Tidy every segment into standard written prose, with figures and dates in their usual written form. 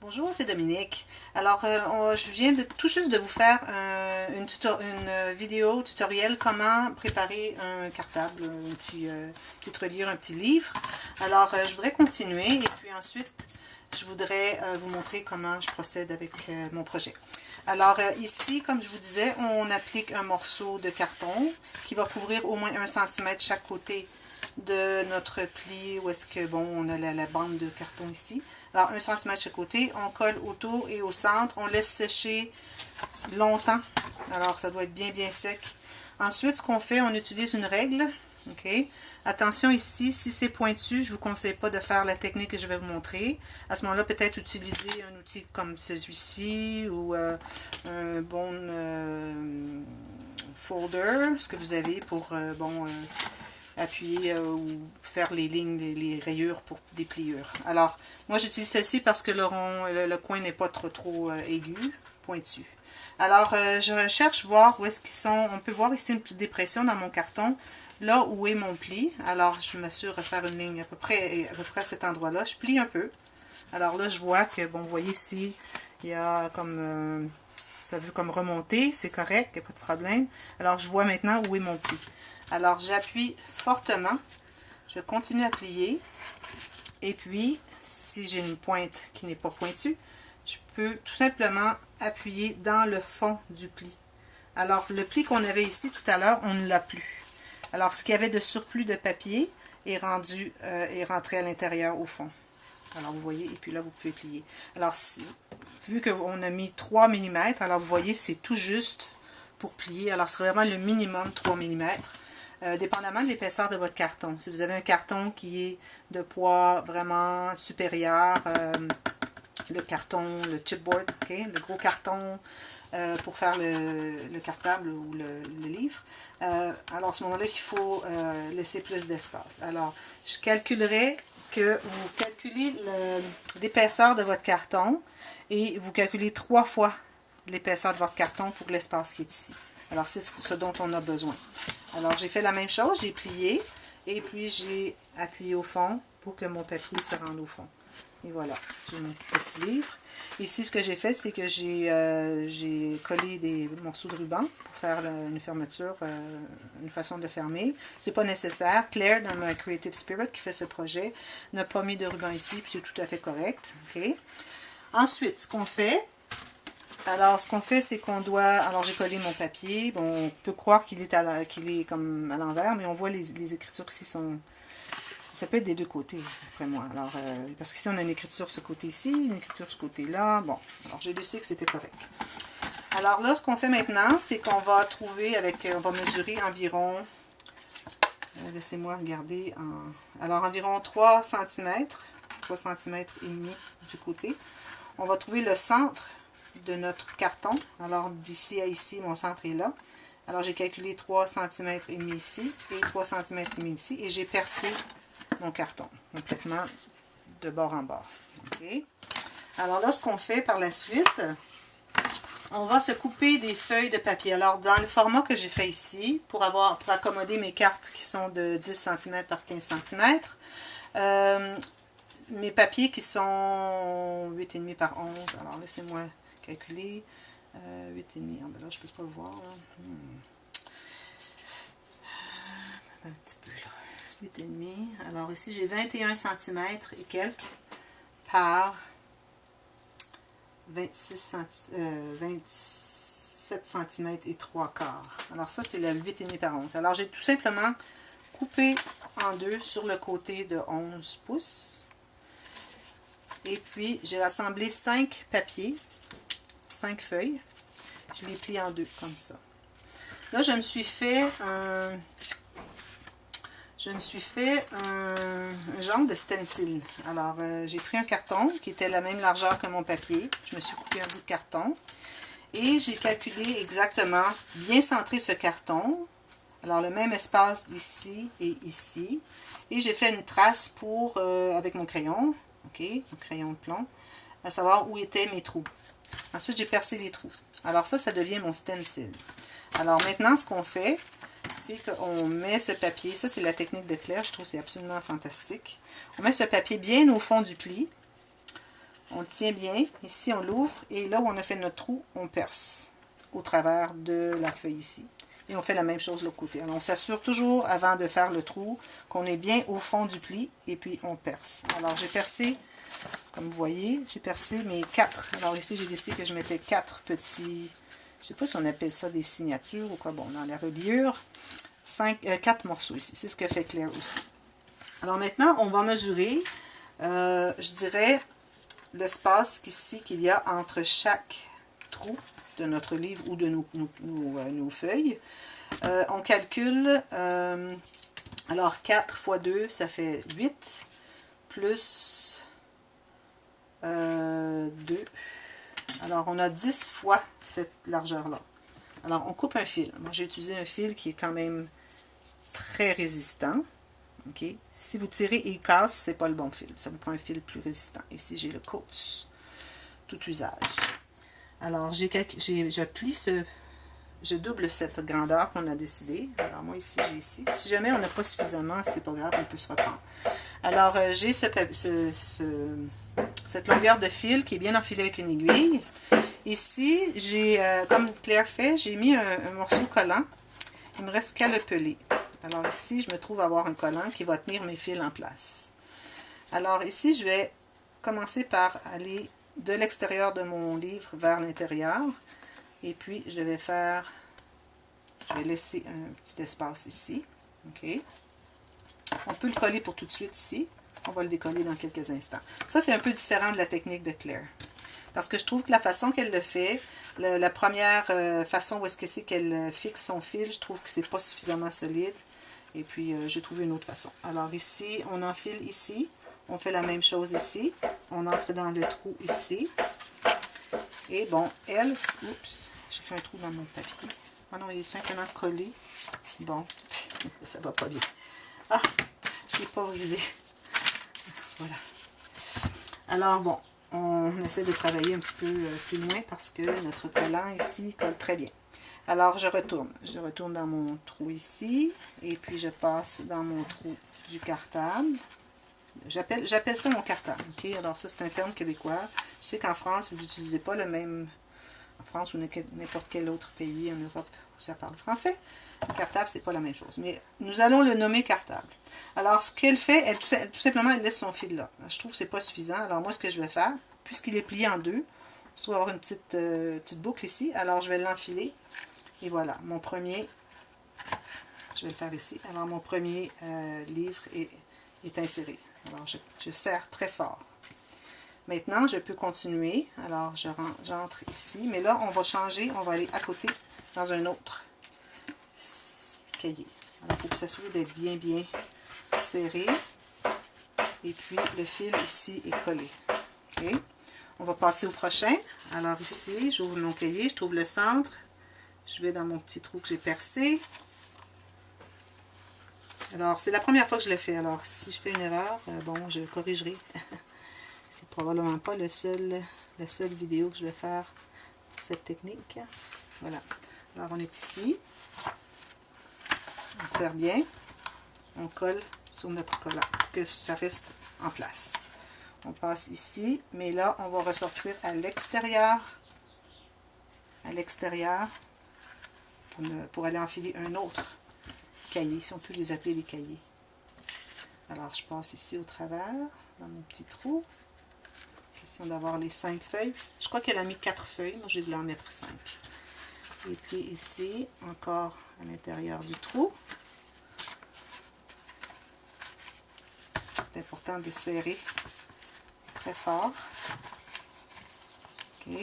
Bonjour, c'est Dominique. Alors, je viens tout juste de vous faire une vidéo tutoriel comment préparer un cartable, une petite reliure, un petit livre. Alors, je voudrais continuer et puis ensuite, je voudrais vous montrer comment je procède avec mon projet. Alors, ici, comme je vous disais, on applique un morceau de carton qui va couvrir au moins 1 cm chaque côté de notre pli où est-ce que, bon, on a la bande de carton ici. Alors, 1 cm chaque côté, on colle autour et au centre, on laisse sécher longtemps. Alors, ça doit être bien sec. Ensuite, ce qu'on fait, on utilise une règle. OK? Attention ici, si c'est pointu, je ne vous conseille pas de faire la technique que je vais vous montrer. À ce moment-là, peut-être utiliser un outil comme celui-ci ou un bon folder, ce que vous avez pour, appuyer ou faire les lignes, les rayures pour des pliures. Alors, moi j'utilise celle-ci parce que le coin n'est pas trop aigu, pointu. Alors, je cherche voir où est-ce qu'ils sont. On peut voir ici une petite dépression dans mon carton, là où est mon pli. Alors, je m'assure de faire une ligne à peu près à cet endroit-là. Je plie un peu. Alors là, je vois que, bon, vous voyez ici, il y a comme, ça veut comme remonter, c'est correct, il n'y a pas de problème. Alors, je vois maintenant où est mon pli. Alors, j'appuie fortement, je continue à plier, et puis, si j'ai une pointe qui n'est pas pointue, je peux tout simplement appuyer dans le fond du pli. Alors, le pli qu'on avait ici tout à l'heure, on ne l'a plus. Alors, ce qu'il y avait de surplus de papier est rentré à l'intérieur au fond. Alors, vous voyez, et puis là, vous pouvez plier. Alors, vu qu'on a mis 3 mm, alors vous voyez, c'est tout juste pour plier. Alors, c'est vraiment le minimum 3 mm. Dépendamment de l'épaisseur de votre carton. Si vous avez un carton qui est de poids vraiment supérieur, le carton, le chipboard, okay, le gros carton pour faire le cartable ou le livre, alors à ce moment-là, il faut laisser plus d'espace. Alors, je calculerai que vous calculez l'épaisseur de votre carton et vous calculez 3 fois l'épaisseur de votre carton pour l'espace qui est ici. Alors, c'est ce dont on a besoin. Alors, j'ai fait la même chose, j'ai plié et puis j'ai appuyé au fond pour que mon papier se rende au fond. Et voilà, j'ai mon petit livre. Ici, ce que j'ai fait, c'est que j'ai collé des morceaux de ruban pour faire une fermeture, une façon de le fermer. C'est pas nécessaire. Claire, dans ma Creative Spirit, qui fait ce projet, n'a pas mis de ruban ici, puis c'est tout à fait correct. Okay? Ensuite, ce qu'on fait, c'est qu'on doit... Alors, j'ai collé mon papier. Bon, on peut croire qu'il est comme à l'envers, mais on voit les écritures qui sont... Ça peut être des deux côtés, après moi. Alors, parce qu'ici, on a une écriture ce côté-ci, une écriture ce côté-là. Bon, alors j'ai décidé que c'était correct. Alors là, ce qu'on fait maintenant, c'est qu'on va trouver on va mesurer environ... laissez-moi regarder. Alors, environ 3 cm, 3 cm et demi du côté. On va trouver le centre de notre carton. Alors, d'ici à ici, mon centre est là. Alors, j'ai calculé 3 cm et demi ici et 3 cm et demi ici. Et j'ai percé mon carton complètement de bord en bord. Okay? Alors là, ce qu'on fait par la suite, on va se couper des feuilles de papier. Alors, dans le format que j'ai fait ici, pour accommoder mes cartes qui sont de 10 cm par 15 cm, mes papiers qui sont 8,5 par 11. Alors, laissez-moi calculer. 8,5. Ah, ben là, je ne peux pas le voir. Un petit peu là. 8,5. Alors ici, j'ai 21 cm et quelques par 27 cm et 3 quarts. Alors ça, c'est le 8,5 par 11. Alors j'ai tout simplement coupé en deux sur le côté de 11 pouces. Et puis, j'ai assemblé 5 papiers, 5 feuilles. Je les plie en deux comme ça. Là, je me suis fait un genre de stencil. Alors, j'ai pris un carton qui était la même largeur que mon papier. Je me suis coupé un bout de carton. Et j'ai calculé exactement, bien centré ce carton. Alors, le même espace ici et ici. Et j'ai fait une trace avec mon crayon, ok, mon crayon de plomb, à savoir où étaient mes trous. Ensuite, j'ai percé les trous. Alors ça devient mon stencil. Alors maintenant, ce qu'on fait, c'est qu'on met ce papier, ça c'est la technique de Claire, je trouve que c'est absolument fantastique. On met ce papier bien au fond du pli. On le tient bien. Ici, on l'ouvre. Et là où on a fait notre trou, on perce au travers de la feuille ici. Et on fait la même chose de l'autre côté. Alors, on s'assure toujours, avant de faire le trou, qu'on est bien au fond du pli. Et puis, on perce. Alors, j'ai percé, comme vous voyez, j'ai percé mes 4. Alors, ici, j'ai décidé que je mettais 4 petits... Je ne sais pas si on appelle ça des signatures ou quoi. Bon, dans la reliure. 4 morceaux ici. C'est ce que fait Claire aussi. Alors, maintenant, on va mesurer, je dirais, l'espace ici qu'il y a entre chaque trou de notre livre ou de nos feuilles. On calcule, alors 4 fois 2, ça fait 8, plus 2. Alors, on a 10 fois cette largeur-là. Alors, on coupe un fil. Moi, j'ai utilisé un fil qui est quand même très résistant. Okay. Si vous tirez et il casse, c'est pas le bon fil. Ça vous prend un fil plus résistant. Ici, j'ai le Coats, tout usage. Alors, je double cette grandeur qu'on a décidé. Alors, moi, ici, j'ai ici. Si jamais on n'a pas suffisamment, c'est pas grave, on peut se reprendre. Alors, j'ai cette longueur de fil qui est bien enfilée avec une aiguille. Ici, j'ai, comme Claire fait, j'ai mis un morceau collant. Il me reste qu'à le peler. Alors ici, je me trouve avoir un collant qui va tenir mes fils en place. Alors ici, je vais commencer par aller de l'extérieur de mon livre vers l'intérieur. Et puis, je vais laisser un petit espace ici. OK. On peut le coller pour tout de suite ici. On va le décoller dans quelques instants. Ça, c'est un peu différent de la technique de Claire. Parce que je trouve que la façon qu'elle le fait, la première façon où est-ce que c'est qu'elle fixe son fil, je trouve que c'est pas suffisamment solide. Et puis, j'ai trouvé une autre façon. Alors ici, on enfile ici. On fait la même chose ici. On entre dans le trou ici. Et bon, elle, oups, j'ai fait un trou dans mon papier. Ah non, il est simplement collé. Bon, ça va pas bien. Ah, je l'ai pas brisé. Voilà. Alors bon, on essaie de travailler un petit peu plus loin parce que notre collant ici colle très bien. Alors, je retourne dans mon trou ici, et puis je passe dans mon trou du cartable. J'appelle ça mon cartable, ok? Alors ça, c'est un terme québécois. Je sais qu'en France, vous n'utilisez pas le même, en France ou n'importe quel autre pays en Europe où ça parle français. Le cartable, c'est pas la même chose, mais nous allons le nommer cartable. Alors, ce qu'elle fait, tout simplement, elle laisse son fil là. Je trouve que c'est pas suffisant. Alors, moi, ce que je vais faire, puisqu'il est plié en deux, je trouve avoir une petite boucle ici. Alors, je vais l'enfiler. Et voilà, mon premier, je vais le faire ici. Alors, mon premier livre est inséré. Alors, je serre très fort. Maintenant, je peux continuer. Alors, j'entre ici. Mais là, on va changer. On va aller à côté dans un autre cahier. Alors, il faut que ça soit d'être bien serré. Et puis, le fil ici est collé. OK? On va passer au prochain. Alors, ici, j'ouvre mon cahier. Je trouve le centre. Je vais dans mon petit trou que j'ai percé. Alors, c'est la première fois que je le fais. Alors, si je fais une erreur, bon, je corrigerai. C'est probablement pas la seule vidéo que je vais faire pour cette technique. Voilà. Alors, on est ici. On serre bien. On colle sur notre collant, que ça reste en place. On passe ici, mais là, on va ressortir à l'extérieur. À l'extérieur. Pour aller enfiler un autre cahier, si on peut les appeler des cahiers. Alors, je passe ici au travers, dans mon petit trou. Question d'avoir les 5 feuilles. Je crois qu'elle a mis 4 feuilles, moi je vais en mettre 5. Et puis ici, encore à l'intérieur du trou. C'est important de serrer très fort. OK.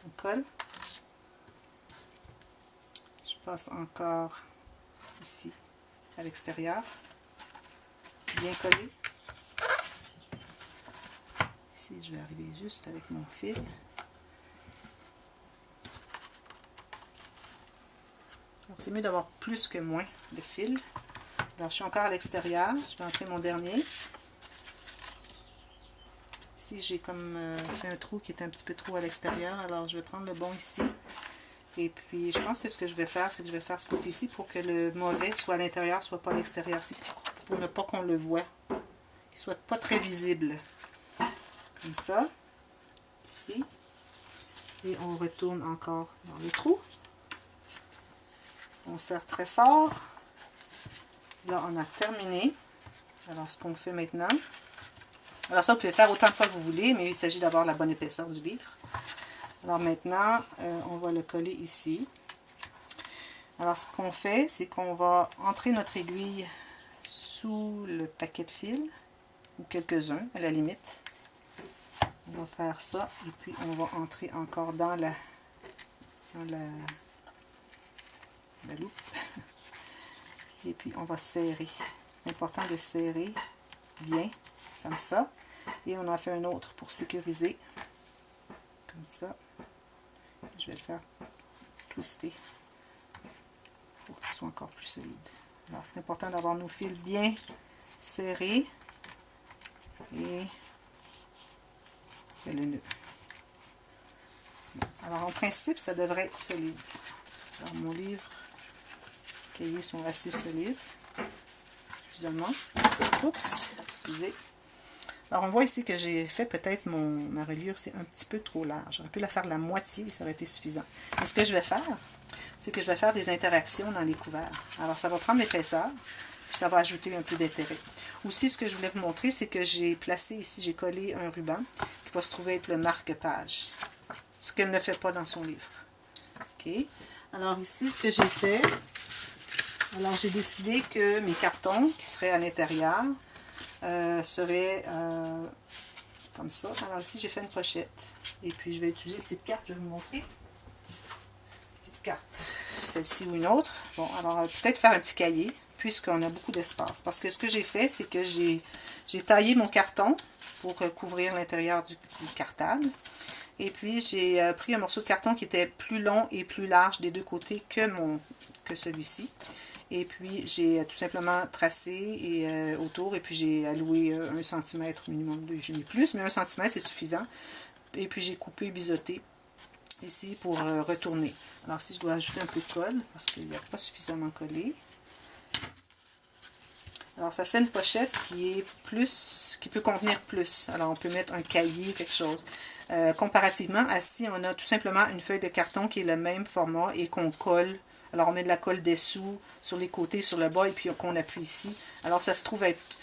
On colle. Passe encore ici à l'extérieur, bien collé. Ici, je vais arriver juste avec mon fil. C'est mieux d'avoir plus que moins de fil. Alors, je suis encore à l'extérieur. Je vais entrer mon dernier. Ici, j'ai comme fait un trou qui est un petit peu trop à l'extérieur. Alors, je vais prendre le bon ici. Et puis, je pense que ce que je vais faire, c'est que je vais faire ce côté-ci pour que le mauvais soit à l'intérieur, soit pas à l'extérieur. C'est pour ne pas qu'on le voit. Qu'il soit pas très visible. Comme ça. Et on retourne encore dans le trou. On serre très fort. Là, on a terminé. Alors, ce qu'on fait maintenant... Alors ça, vous pouvez faire autant de fois que vous voulez, mais il s'agit d'avoir la bonne épaisseur du livre. Alors maintenant, on va le coller ici. Alors, ce qu'on fait, c'est qu'on va entrer notre aiguille sous le paquet de fils, ou quelques-uns, à la limite. On va faire ça, et puis on va entrer encore dans la loupe. Et puis, on va serrer. C'est important de serrer bien, comme ça. Et on en fait un autre pour sécuriser. Comme ça. Je vais le faire twister pour qu'il soit encore plus solide. Alors, c'est important d'avoir nos fils bien serrés et le nœud. Alors, en principe, ça devrait être solide. Alors, mon livre, les cahiers sont assez solides. Suffisamment. Oups, excusez. Alors, on voit ici que j'ai fait peut-être ma reliure, c'est un petit peu trop large. J'aurais pu la faire la moitié et ça aurait été suffisant. Mais ce que je vais faire, c'est que je vais faire des interactions dans les couverts. Alors, ça va prendre l'épaisseur, puis ça va ajouter un peu d'intérêt. Aussi, ce que je voulais vous montrer, c'est que j'ai placé ici, j'ai collé un ruban qui va se trouver être le marque-page. Ce qu'elle ne fait pas dans son livre. OK. Alors, ici, ce que j'ai fait, alors j'ai décidé que mes cartons qui seraient à l'intérieur seraient comme ça. Alors ici, j'ai fait une pochette. Et puis, je vais utiliser une petite carte, je vais vous montrer. Petite carte, celle-ci ou une autre. Bon, alors peut-être faire un petit cahier, puisqu'on a beaucoup d'espace. Parce que ce que j'ai fait, c'est que j'ai taillé mon carton pour couvrir l'intérieur du cartable. Et puis, j'ai pris un morceau de carton qui était plus long et plus large des deux côtés que celui-ci. Et puis, j'ai tout simplement tracé autour. Et puis, j'ai alloué 1 cm minimum. J'ai mis plus, mais 1 cm, c'est suffisant. Et puis, j'ai coupé, biseauté ici pour retourner. Alors, si je dois ajouter un peu de colle, parce qu'il n'y a pas suffisamment collé. Alors, ça fait une pochette qui peut contenir plus. Alors, on peut mettre un cahier, quelque chose. Comparativement à si on a tout simplement une feuille de carton qui est le même format et qu'on colle. Alors, on met de la colle dessous, sur les côtés, sur le bas, et puis qu'on appuie ici. Alors, ça se trouve être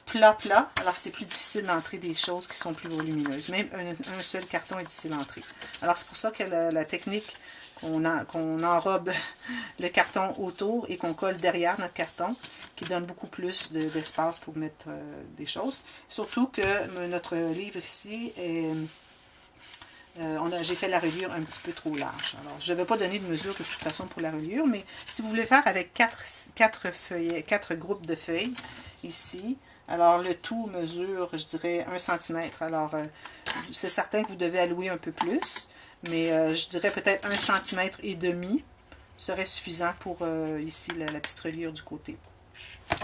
plat. Alors, c'est plus difficile d'entrer des choses qui sont plus volumineuses. Même un seul carton est difficile d'entrer. Alors, c'est pour ça que la technique qu'on enrobe le carton autour et qu'on colle derrière notre carton, qui donne beaucoup plus d'espace pour mettre des choses. Surtout que notre livre ici j'ai fait la reliure un petit peu trop large. Alors, je ne vais pas donner de mesure de toute façon pour la reliure, mais si vous voulez faire avec 4 groupes de feuilles ici, alors le tout mesure, je dirais, 1 cm. Alors, c'est certain que vous devez allouer un peu plus, mais je dirais peut-être 1,5 cm serait suffisant pour ici la petite reliure du côté.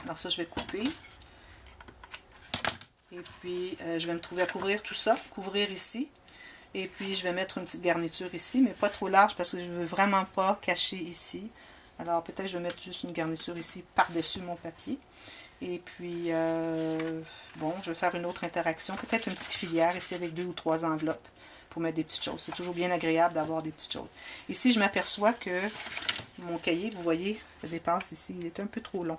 Alors ça, je vais couper. Et puis, je vais me trouver à couvrir tout ça, couvrir ici. Et puis, je vais mettre une petite garniture ici, mais pas trop large parce que je ne veux vraiment pas cacher ici. Alors, peut-être je vais mettre juste une garniture ici par-dessus mon papier. Et puis, bon, je vais faire une autre interaction. Peut-être une petite filière ici avec 2 ou 3 enveloppes pour mettre des petites choses. C'est toujours bien agréable d'avoir des petites choses. Ici, je m'aperçois que mon cahier, vous voyez, le dépasse ici, il est un peu trop long.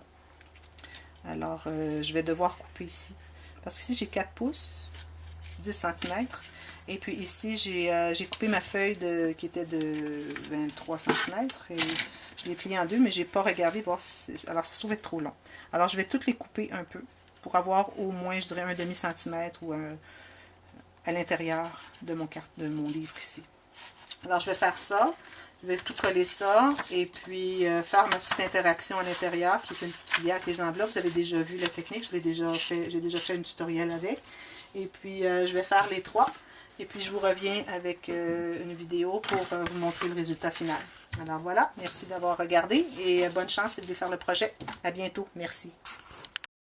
Alors, je vais devoir couper ici. Parce que ici, j'ai 4 pouces, 10 cm. Et puis ici, j'ai coupé ma feuille qui était de 23 cm. Et je l'ai pliée en deux, mais je n'ai pas regardé voir si... Alors, ça se trouve être trop long. Alors, je vais toutes les couper un peu pour avoir au moins, je dirais, un demi-centimètre ou à l'intérieur de mon livre ici. Alors, je vais faire ça. Je vais tout coller ça et puis faire ma petite interaction à l'intérieur qui est une petite filière avec les enveloppes. Vous avez déjà vu la technique, j'ai déjà fait un tutoriel avec. Et puis je vais faire les 3 et puis je vous reviens avec une vidéo pour vous montrer le résultat final. Alors voilà, merci d'avoir regardé et bonne chance de faire le projet. À bientôt, merci.